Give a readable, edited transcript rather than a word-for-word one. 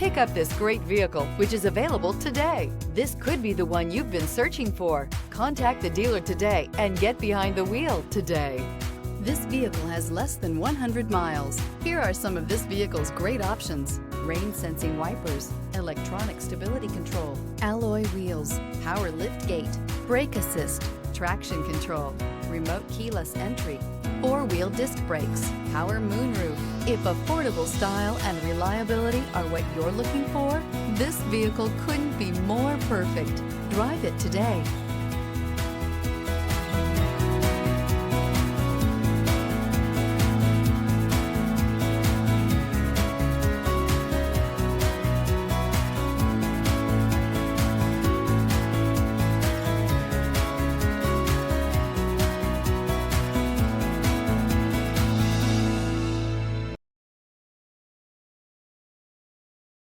Pick up this great vehicle, which is available today. This could be the one you've been searching for. Contact the dealer today and get behind the wheel today. This vehicle has less than 100 miles. Here are some of this vehicle's great options: rain sensing wipers, electronic stability control, alloy wheels, power lift gate, brake assist, traction control, remote keyless entry, four-wheel disc brakes, power moonroof. If affordable style and reliability are what you're looking for, this vehicle couldn't be more perfect. Drive it today.